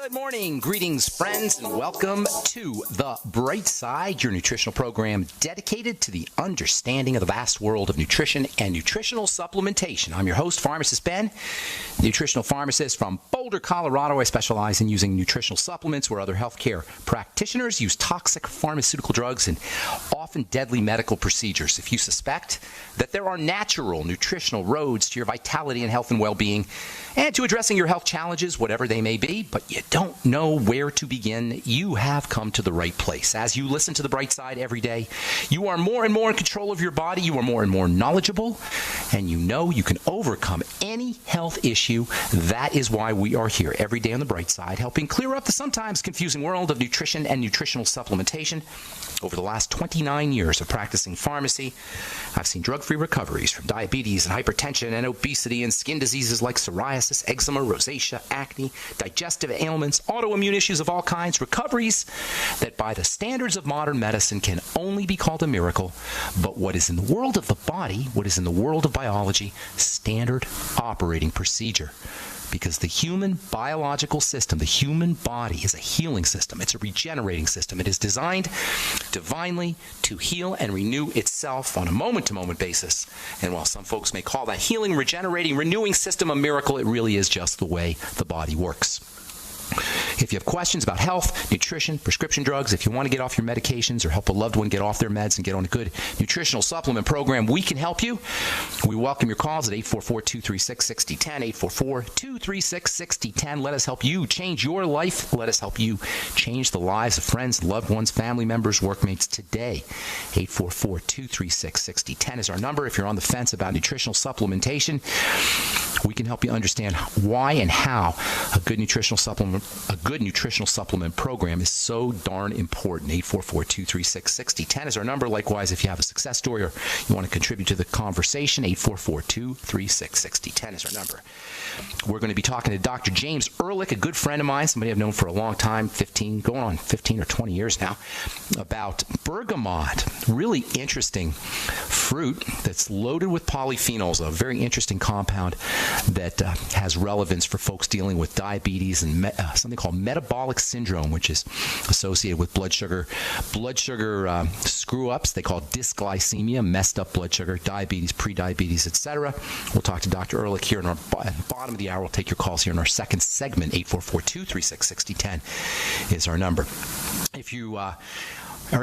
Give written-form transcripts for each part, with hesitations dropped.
Good morning, greetings, friends, and welcome to The Bright Side, your nutritional program dedicated to the understanding of the vast world of nutrition and nutritional supplementation. I'm your host, Pharmacist Ben, nutritional pharmacist from Boulder, Colorado. I specialize in using nutritional supplements where other healthcare practitioners use toxic pharmaceutical drugs and often deadly medical procedures. If you suspect that there are natural nutritional roads to your vitality and health and well-being and to addressing your health challenges, whatever they may be, but you don't know where to begin, you have come to the right place. As you listen to The Bright Side every day, you are more and more in control of your body, you are more and more knowledgeable, and you know you can overcome any health issue. That is why we are here every day on The Bright Side, helping clear up the sometimes confusing world of nutrition and nutritional supplementation. Over the last 29 years of practicing pharmacy, I've seen drug-free recoveries from diabetes and hypertension and obesity and skin diseases like psoriasis, eczema, rosacea, acne, digestive ailments, autoimmune issues of all kinds, recoveries that by the standards of modern medicine can only be called a miracle, but what is in the world of the body, what is in the world of biology, standard operating procedure. Because the human biological system, the human body is a healing system. It's a regenerating system. It is designed divinely to heal and renew itself on a moment-to-moment basis. And while some folks may call that healing, regenerating, renewing system a miracle, it really is just the way the body works. If you have questions about health, nutrition, prescription drugs, if you want to get off your medications or help a loved one get off their meds and get on a good nutritional supplement program, we can help you. We welcome your calls at 844-236-6010, 844-236-6010. Let us help you change your life. Let us help you change the lives of friends, loved ones, family members, workmates today. 844-236-6010 is our number. If you're on the fence about nutritional supplementation, we can help you understand why and how a good nutritional supplement program is so darn important. 844-236-6010 is our number. Likewise, if you have a success story or you want to contribute to the conversation, 844-236-6010 is our number. We're going to be talking to Dr. James Ehrlich, a good friend of mine, somebody I've known for a long time, going on 15 or 20 years now, about bergamot, really interesting fruit that's loaded with polyphenols, a very interesting compound that has relevance for folks dealing with diabetes and something called metabolic syndrome, which is associated with blood sugar screw-ups. They call it dysglycemia, messed up blood sugar, diabetes, prediabetes, etc. We'll talk to Dr. Ehrlich here in our bottom of the hour. We'll take your calls here in our second segment. 844-236-6010 is our number. If you are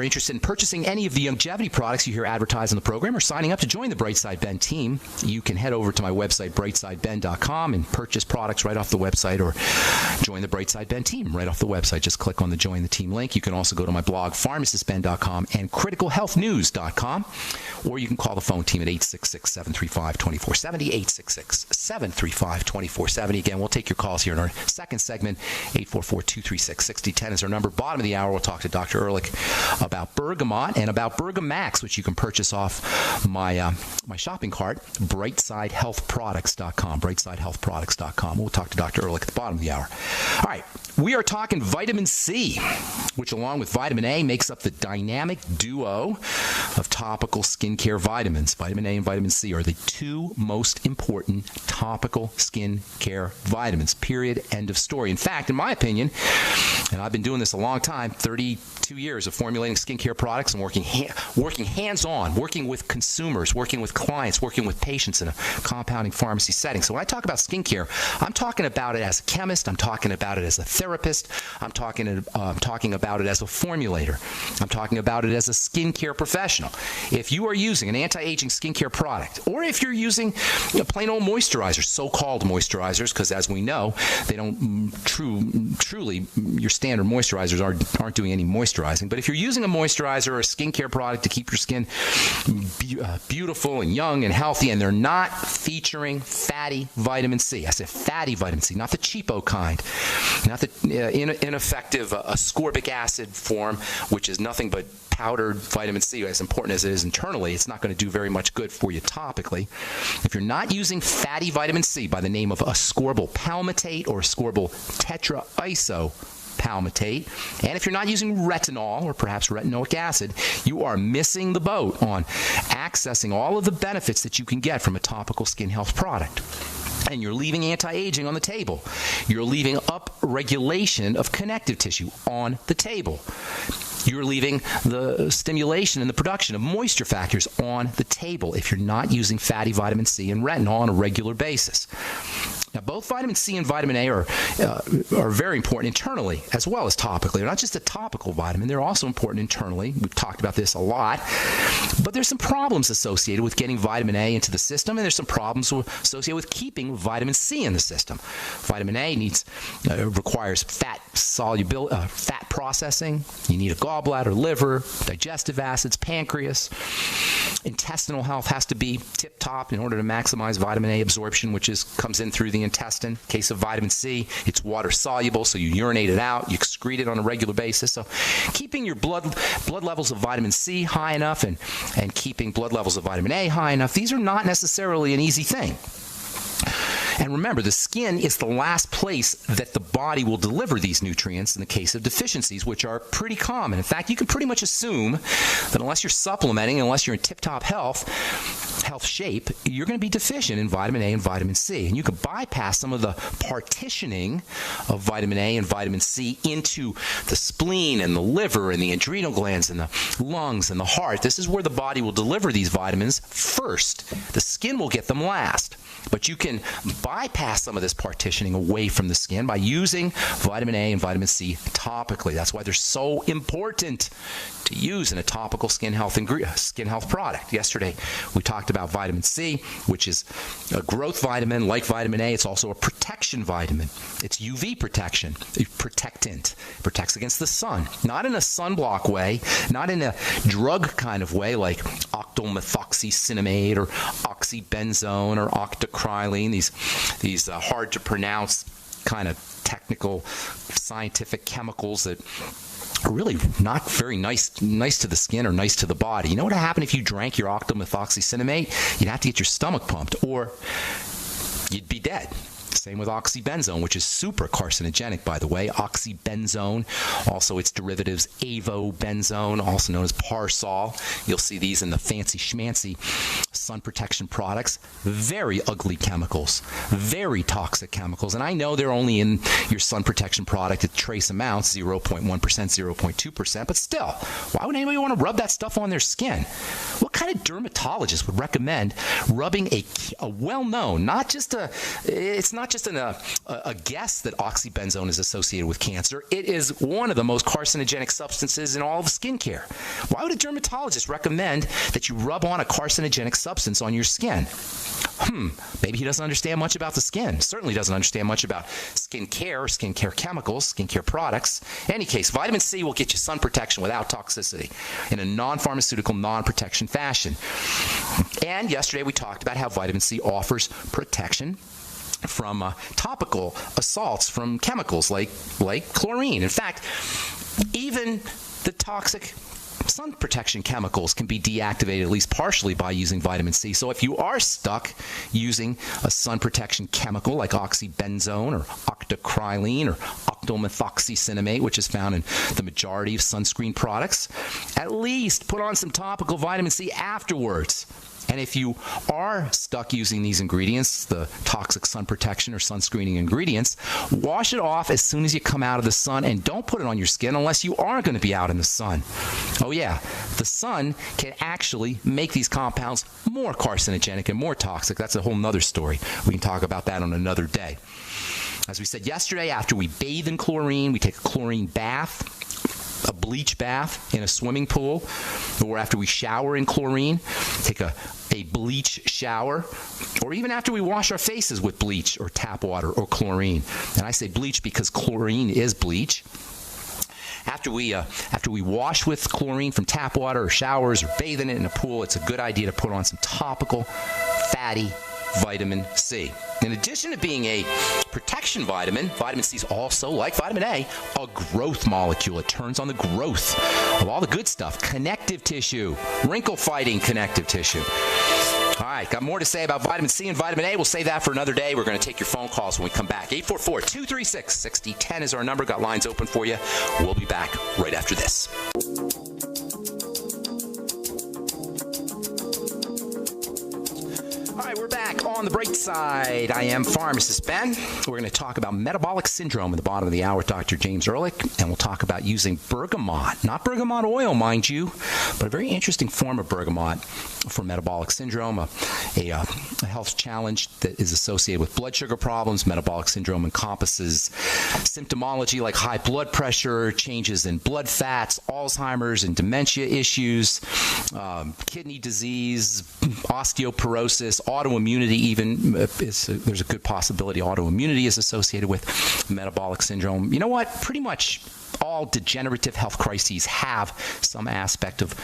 interested in purchasing any of the longevity products you hear advertised on the program or signing up to join the Brightside Ben team, you can head over to my website, brightsideben.com, and purchase products right off the website or join the Brightside Ben team right off the website. Just click on the Join the Team link. You can also go to my blog, pharmacistben.com, and criticalhealthnews.com, or you can call the phone team at 866-735-2470, 866-735-2470. Again, we'll take your calls here in our second segment. 844-236-6010 is our number. Bottom of the hour, we'll talk to Dr. Ehrlich about bergamot and about Bergamax, which you can purchase off my shopping cart, brightsidehealthproducts.com, brightsidehealthproducts.com. We'll talk to Dr. Ehrlich at the bottom of the hour. All right, we are talking vitamin C, which along with vitamin A makes up the dynamic duo of topical skincare vitamins. Vitamin A and vitamin C are the two most important topical skincare vitamins, period, end of story. In fact, in my opinion, and I've been doing this a long time, 32 years of formulating skincare products and working hands-on, working with consumers, working with clients, working with patients in a compounding pharmacy setting. So when I talk about skincare, I'm talking about it as a chemist, I'm talking about it as a therapist, I'm talking about it as a formulator, I'm talking about it as a skincare professional. If you are using an anti-aging skincare product, or if you're using plain old moisturizers, so-called moisturizers, because as we know, they don't truly, your standard moisturizers aren't doing any moisturizing. But if you're using a moisturizer or a skincare product to keep your skin beautiful and young and healthy, and they're not featuring fatty vitamin C. I said fatty vitamin C, not the cheapo kind, not the ineffective ascorbic acid form, which is nothing but powdered vitamin C. As important as it is internally, it's not going to do very much good for you topically. If you're not using fatty vitamin C by the name of ascorbyl palmitate or ascorbyl tetraisopalmitate, and if you're not using retinol or perhaps retinoic acid, you are missing the boat on accessing all of the benefits that you can get from a topical skin health product. And you're leaving anti-aging on the table. You're leaving upregulation of connective tissue on the table. You're leaving the stimulation and the production of moisture factors on the table if you're not using fatty vitamin C and retinol on a regular basis. Now, both vitamin C and vitamin A are very important internally as well as topically. They're not just a topical vitamin. They're also important internally. We've talked about this a lot. But there's some problems associated with getting vitamin A into the system, and there's some problems associated with keeping vitamin C in the system. Vitamin A requires fat processing. You need a gallbladder, liver, digestive acids, pancreas. Intestinal health has to be tip-top in order to maximize vitamin A absorption, which comes in through the intestine. In case of vitamin C, it's water-soluble, so you urinate it out, you excrete it on a regular basis. So keeping your blood levels of vitamin C high enough and keeping blood levels of vitamin A high enough, these are not necessarily an easy thing. And remember, the skin is the last place that the body will deliver these nutrients in the case of deficiencies, which are pretty common. In fact, you can pretty much assume that unless you're supplementing, unless you're in tip-top health shape, you're going to be deficient in vitamin A and vitamin C. And you can bypass some of the partitioning of vitamin A and vitamin C into the spleen and the liver and the adrenal glands and the lungs and the heart. This is where the body will deliver these vitamins first. The skin will get them last. But you can bypass some of this partitioning away from the skin by using vitamin A and vitamin C topically. That's why they're so important to use in a topical skin health product. Yesterday, we talked about vitamin C, which is a growth vitamin like vitamin A. It's also a protection vitamin. It's UV protection, a protectant. It protects against the sun. Not in a sunblock way, not in a drug kind of way like octylmethoxycinnamate or oxybenzone or octocrylene, these hard to pronounce kind of technical scientific chemicals that are really not very nice to the skin or nice to the body. You know what would happen if you drank your octylmethoxycinnamate? You'd have to get your stomach pumped or you'd be dead. Same with oxybenzone, which is super carcinogenic, by the way. Oxybenzone, also its derivatives, avobenzone, also known as Parsol. You'll see these in the fancy schmancy sun protection products. Very ugly chemicals, very toxic chemicals. And I know they're only in your sun protection product at trace amounts, 0.1%, 0.2%, but still, why would anybody want to rub that stuff on their skin? What kind of dermatologist would recommend rubbing a well-known, it's not just a guess that oxybenzone is associated with cancer. It is one of the most carcinogenic substances in all of skincare. Why would a dermatologist recommend that you rub on a carcinogenic substance on your skin? Maybe he doesn't understand much about the skin. Certainly doesn't understand much about skincare chemicals, skincare products. In any case, vitamin C will get you sun protection without toxicity in a non-pharmaceutical, non-protection fashion. And yesterday we talked about how vitamin C offers protection from topical assaults from chemicals like chlorine. In fact, even the toxic sun protection chemicals can be deactivated at least partially by using vitamin C. So if you are stuck using a sun protection chemical like oxybenzone or octocrylene or octylmethoxycinnamate, which is found in the majority of sunscreen products, at least put on some topical vitamin C afterwards. And if you are stuck using these ingredients, the toxic sun protection or sunscreening ingredients, wash it off as soon as you come out of the sun and don't put it on your skin unless you are going to be out in the sun. Oh yeah, the sun can actually make these compounds more carcinogenic and more toxic. That's a whole nother story. We can talk about that on another day. As we said yesterday, after we bathe in chlorine, we take a chlorine bath, a bleach bath in a swimming pool, or after we shower in chlorine, take a bleach shower, or even after we wash our faces with bleach or tap water or chlorine. And I say bleach because chlorine is bleach. After we wash with chlorine from tap water or showers or bathe in it in a pool, it's a good idea to put on some topical fatty vitamin C. In addition to being a protection vitamin, vitamin C is also, like vitamin A, a growth molecule. It turns on the growth of all the good stuff. Connective tissue, wrinkle-fighting connective tissue. All right, got more to say about vitamin C and vitamin A. We'll save that for another day. We're going to take your phone calls when we come back. 844-236-6010 is our number. Got lines open for you. We'll be back right after this. All right, we're back on on the bright side. I am Pharmacist Ben. We're going to talk about metabolic syndrome at the bottom of the hour with Dr. James Ehrlich, and we'll talk about using bergamot, not bergamot oil, mind you, but a very interesting form of bergamot for metabolic syndrome, a health challenge that is associated with blood sugar problems. Metabolic syndrome encompasses symptomology like high blood pressure, changes in blood fats, Alzheimer's and dementia issues, kidney disease, osteoporosis, autoimmunity even. There's a good possibility autoimmunity is associated with metabolic syndrome. You know what? Pretty much all degenerative health crises have some aspect of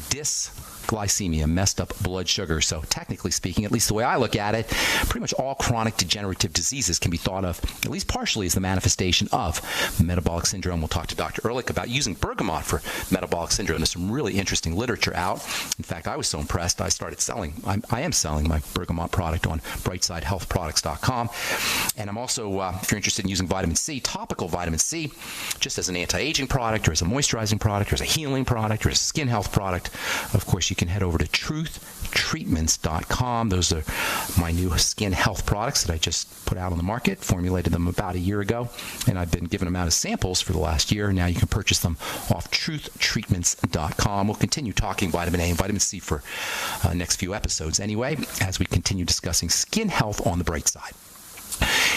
dysglycemia, messed up blood sugar. So technically speaking, at least the way I look at it, pretty much all chronic degenerative diseases can be thought of, at least partially, as the manifestation of metabolic syndrome. We'll talk to Dr. Ehrlich about using bergamot for metabolic syndrome. There's some really interesting literature out. In fact, I was so impressed, I started selling. I am selling my bergamot product on brightsidehealthproducts.com. And I'm also, if you're interested in using vitamin C, topical vitamin C, just as an anti-aging product or as a moisturizing product or as a healing product or as a skin health product, of course, you can head over to truthtreatments.com. Those are my new skin health products that I just put out on the market, formulated them about a year ago, and I've been giving them out as samples for the last year. Now you can purchase them off truthtreatments.com. We'll continue talking vitamin A and vitamin C for next few episodes anyway, as we continue discussing skin health on the bright side.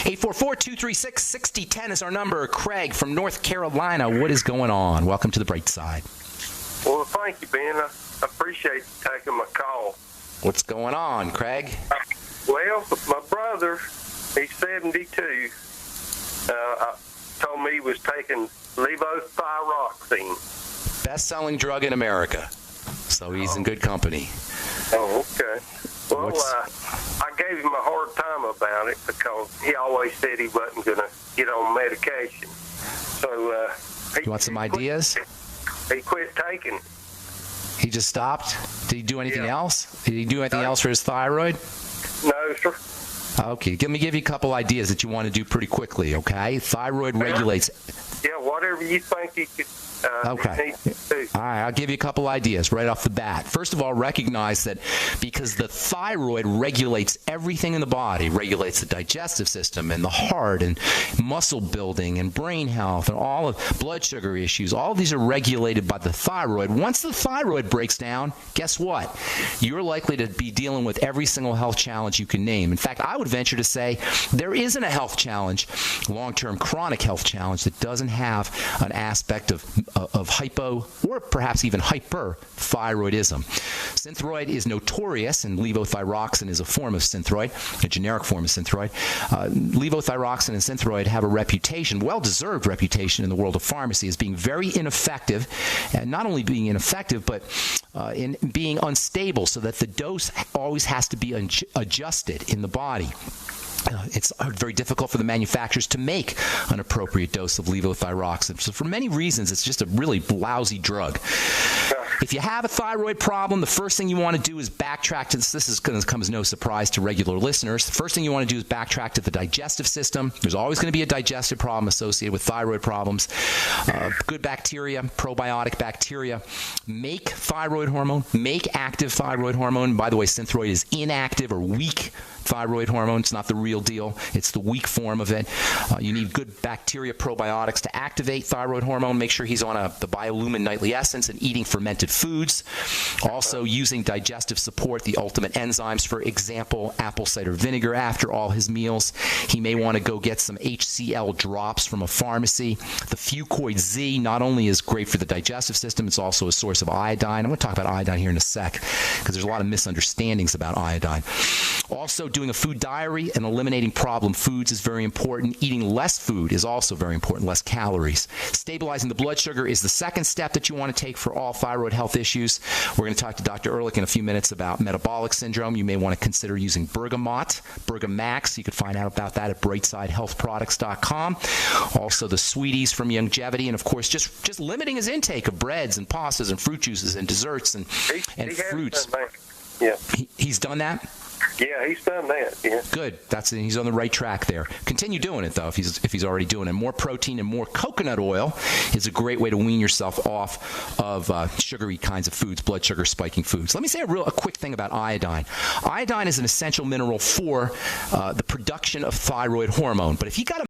844-236-6010 is our number. Craig from North Carolina, what is going on? Welcome to the bright side. Well, thank you, Ben. I appreciate you taking my call. What's going on, Craig? Well, my brother, he's 72, told me he was taking levothyroxine. Best-selling drug in America. So he's in good company. Oh, okay. Well, I gave him a hard time about it because he always said he wasn't going to get on medication. So you want some ideas? He quit taking it. He just stopped? Did he do anything else? Did he do anything else for his thyroid? No, sir. Okay, let me give you a couple ideas that you want to do pretty quickly, okay? Thyroid regulates... Yeah, whatever you think he could... Okay. All right, I'll give you a couple ideas right off the bat. First of all, recognize that because the thyroid regulates everything in the body, regulates the digestive system and the heart and muscle building and brain health and all of blood sugar issues, all of these are regulated by the thyroid. Once the thyroid breaks down, guess what? You're likely to be dealing with every single health challenge you can name. In fact, I would venture to say there isn't a health challenge, long-term chronic health challenge, that doesn't have an aspect of hypo or perhaps even hyperthyroidism. Synthroid is notorious, and levothyroxine is a form of synthroid, a generic form of synthroid. Levothyroxine and synthroid have a reputation, well-deserved reputation in the world of pharmacy, as being very ineffective, and not only being ineffective, but in being unstable, so that the dose always has to be adjusted in the body. It's very difficult for the manufacturers to make an appropriate dose of levothyroxine. So for many reasons, it's just a really lousy drug. If you have a thyroid problem, the first thing you want to do is backtrack to this. This is going to come as no surprise to regular listeners. The first thing you want to do is backtrack to the digestive system. There's always going to be a digestive problem associated with thyroid problems. Good bacteria, probiotic bacteria, make thyroid hormone, make active thyroid hormone. By the way, Synthroid is inactive or weak thyroid hormone. It's not the real deal. It's the weak form of it. You need good bacteria probiotics to activate thyroid hormone. Make sure he's on the Biolumin Nightly Essence and eating fermented foods. Also using digestive support, the ultimate enzymes, for example, apple cider vinegar after all his meals. He may want to go get some HCl drops from a pharmacy. The Fucoid Z not only is great for the digestive system, it's also a source of iodine. I'm going to talk about iodine here in a sec because there's a lot of misunderstandings about iodine. Also, doing a food diary and eliminating problem foods is very important. Eating less food is also very important, less calories. Stabilizing the blood sugar is the second step that you want to take for all thyroid health issues. We're going to talk to Dr. Ehrlich in a few minutes about metabolic syndrome. You may want to consider using bergamot, Bergamax. You can find out about that at brightsidehealthproducts.com. Also, the sweeties from Longevity, and of course, just limiting his intake of breads and pastas and fruit juices and desserts and fruits. Yeah. He's done that? Yeah, he's done that. Yeah. Good. He's on the right track there. Continue doing it though, if he's already doing it. More protein and more coconut oil is a great way to wean yourself off of sugary kinds of foods, blood sugar spiking foods. Let me say a quick thing about iodine. Iodine is an essential mineral for the production of thyroid hormone. But if you got a